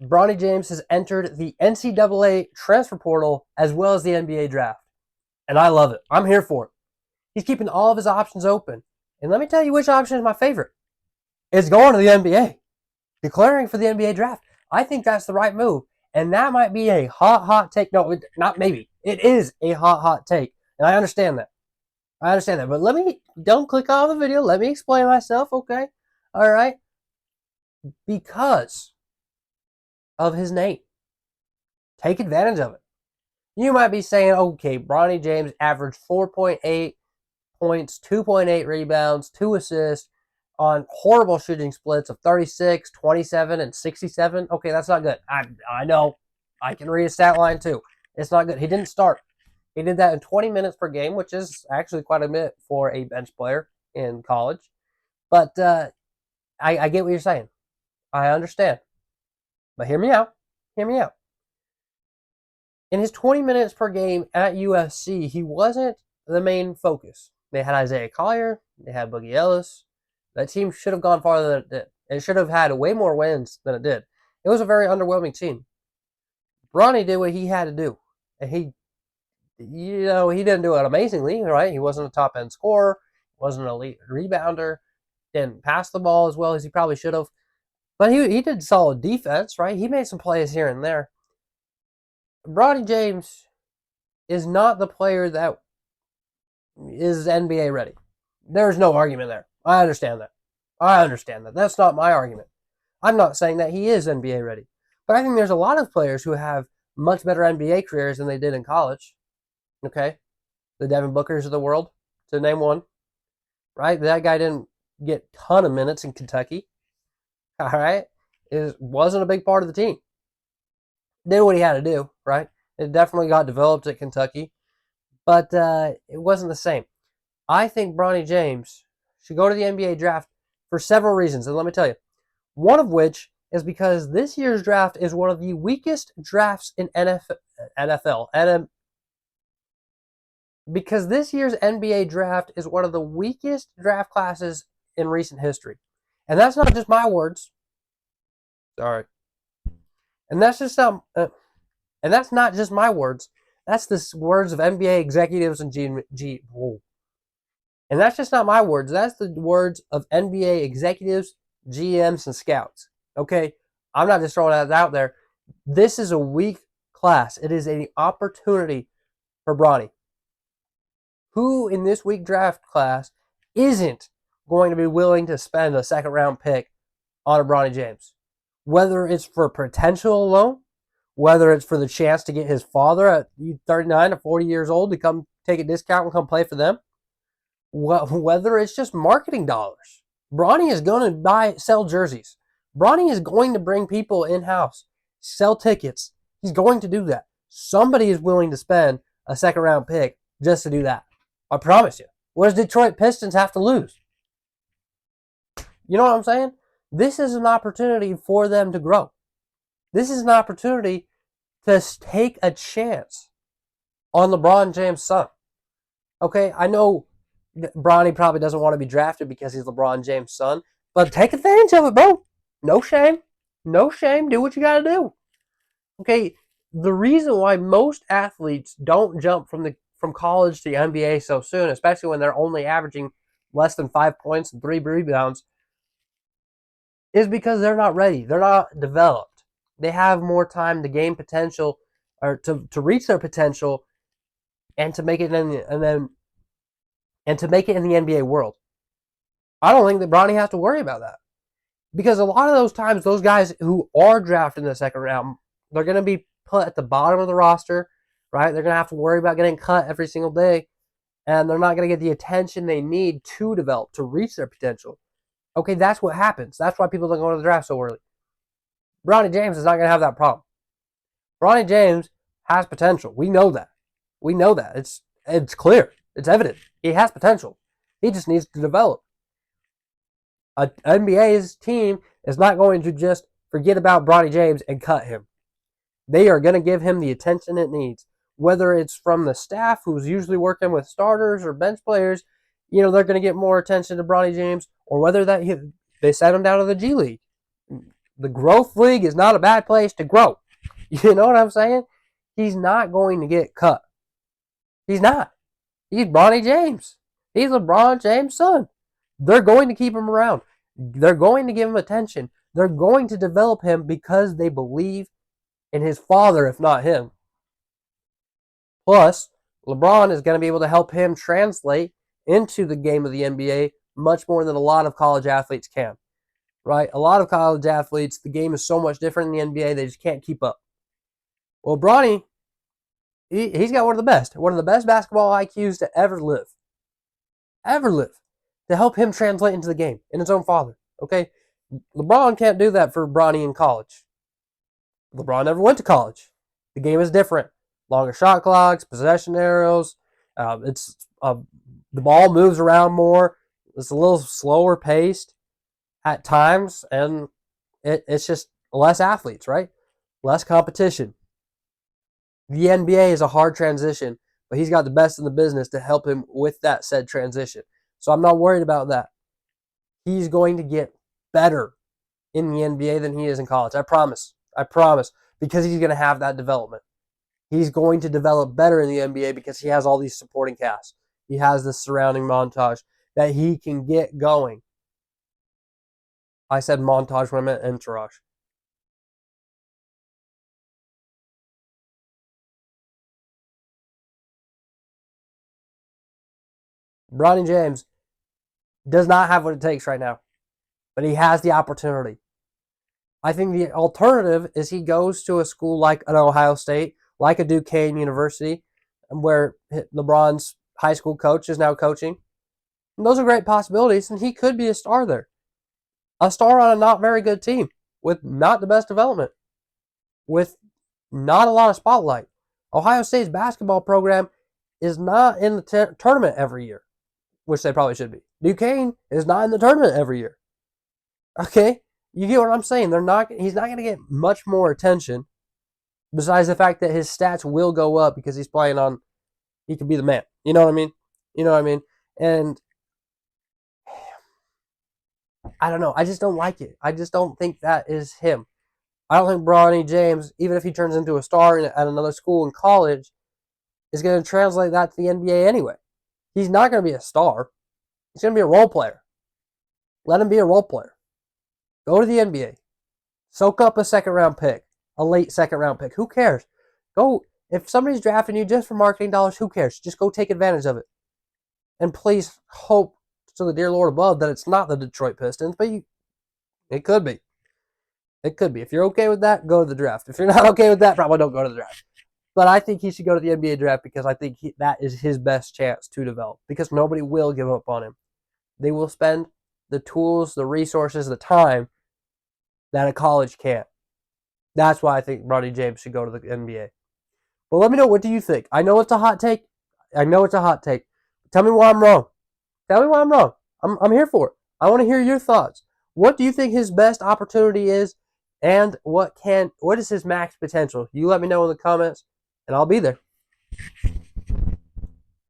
Bronny James has entered the NCAA transfer portal as well as the NBA draft. And I love it. I'm here for it. He's keeping all of his options open. And let me tell you which option is my favorite. It's going to the NBA. Declaring for the NBA draft. I think that's the right move. And that might be a hot take. No, not maybe. It is a hot take. And I understand that. But don't click off the video. Let me explain myself, okay? All right. Because of his name. Take advantage of it. You might be saying, okay, Bronny James averaged 4.8 points, 2.8 rebounds, 2 assists on horrible shooting splits of 36, 27, and 67. Okay, that's not good. I know. I can read a stat line too. It's not good. He didn't start. He did that in 20 minutes per game, which is actually quite a bit for a bench player in college. But I get what you're saying. I understand. But hear me out. In his 20 minutes per game at USC, he wasn't the main focus. They had Isaiah Collier. They had Boogie Ellis. That team should have gone farther than it did. It should have had way more wins than it did. It was a very underwhelming team. Bronny did what he had to do. And he didn't do it amazingly, right? He wasn't a top-end scorer. Wasn't an elite rebounder. Didn't pass the ball as well as he probably should have. But he did solid defense, right? He made some plays here and there. Bronny James is not the player that is NBA ready. There's no argument there. I understand that. That's not my argument. I'm not saying that he is NBA ready. But I think there's a lot of players who have much better NBA careers than they did in college. Okay? The Devin Bookers of the world, to name one. Right? That guy didn't get a ton of minutes in Kentucky. All right? It wasn't a big part of the team. Did what he had to do, right? It definitely got developed at Kentucky. But it wasn't the same. I think Bronny James should go to the NBA draft for several reasons. And let me tell you, one of which is because this year's draft is one of the weakest drafts in NFL. Because this year's NBA draft is one of the weakest draft classes in recent history. And that's not just my words. Sorry. And that's not just my words. That's the words of NBA executives and and that's just not my words. That's the words of NBA executives, GMs, and scouts. Okay? I'm not just throwing that out there. This is a weak class. It is an opportunity for Bronny. Who in this weak draft class isn't going to be willing to spend a second-round pick on a Bronny James? Whether it's for potential alone, whether it's for the chance to get his father at 39 or 40 years old to come take a discount and come play for them, whether it's just marketing dollars. Bronny is going to sell jerseys. Bronny is going to bring people in-house, sell tickets. He's going to do that. Somebody is willing to spend a second-round pick just to do that. I promise you. What does Detroit Pistons have to lose? You know what I'm saying? This is an opportunity for them to grow. This is an opportunity to take a chance on LeBron James' son. Okay, I know Bronny probably doesn't want to be drafted because he's LeBron James' son, but take advantage of it, bro. No shame. Do what you got to do. Okay, the reason why most athletes don't jump from college to the NBA so soon, especially when they're only averaging less than 5 points and 3 rebounds, is because they're not ready. They're not developed. They have more time to gain potential or to reach their potential and to make it in the NBA world. I don't think that Bronny has to worry about that. Because a lot of those times, those guys who are drafted in the second round, they're going to be put at the bottom of the roster, right? They're going to have to worry about getting cut every single day, and they're not going to get the attention they need to develop, to reach their potential. Okay, that's what happens. That's why people don't go to the draft so early. Bronny James is not going to have that problem. Bronny James has potential. We know that. It's clear. It's evident. He has potential. He just needs to develop. An NBA's team is not going to just forget about Bronny James and cut him. They are going to give him the attention it needs. Whether it's from the staff who's usually working with starters or bench players, they're going to get more attention to Bronny James, or whether they send him down to the G League. the growth league is not a bad place to grow. You know what I'm saying? He's not going to get cut. He's not. He's Bronny James. He's LeBron James' son. They're going to keep him around. They're going to give him attention. They're going to develop him because they believe in his father, if not him. Plus, LeBron is going to be able to help him translate into the game of the NBA much more than a lot of college athletes can. Right? A lot of college athletes, the game is so much different in the NBA, they just can't keep up. Well, Bronny, he's got one of the best basketball IQs to ever live. Ever live. To help him translate into the game in his own father. Okay? LeBron can't do that for Bronny in college. LeBron never went to college. The game is different. Longer shot clocks, possession arrows. The ball moves around more. It's a little slower paced at times, and it's just less athletes, right? Less competition. The NBA is a hard transition, but he's got the best in the business to help him with that said transition. So I'm not worried about that. He's going to get better in the NBA than he is in college. I promise. I promise. Because he's going to have that development. He's going to develop better in the NBA because he has all these supporting casts. He has this surrounding montage that he can get going. I said montage when I meant entourage. Bronny James does not have what it takes right now, but he has the opportunity. I think the alternative is he goes to a school like an Ohio State, like a Duquesne University, where LeBron's high school coach is now coaching. And those are great possibilities, and he could be a star there. A star on a not very good team with not the best development, with not a lot of spotlight. Ohio State's basketball program is not in the tournament every year, which they probably should be. Duquesne is not in the tournament every year. Okay? You get what I'm saying? He's not going to get much more attention besides the fact that his stats will go up because he's playing on, he could be the man. You know what I mean? You know what I mean? And I don't know. I just don't like it. I just don't think that is him. I don't think Bronny James, even if he turns into a star at another school in college, is going to translate that to the NBA anyway. He's not going to be a star. He's going to be a role player. Let him be a role player. Go to the NBA. Soak up a second round pick, a late second round pick. Who cares? Go. If somebody's drafting you just for marketing dollars, who cares? Just go take advantage of it. And please hope to the dear Lord above that it's not the Detroit Pistons, but it could be. It could be. If you're okay with that, go to the draft. If you're not okay with that, probably don't go to the draft. But I think he should go to the NBA draft because I think that is his best chance to develop because nobody will give up on him. They will spend the tools, the resources, the time that a college can't. That's why I think Bronny James should go to the NBA. But let me know, what do you think? I know it's a hot take. Tell me why I'm wrong. I'm here for it. I want to hear your thoughts. What do you think his best opportunity is, and what is his max potential? You let me know in the comments, and I'll be there.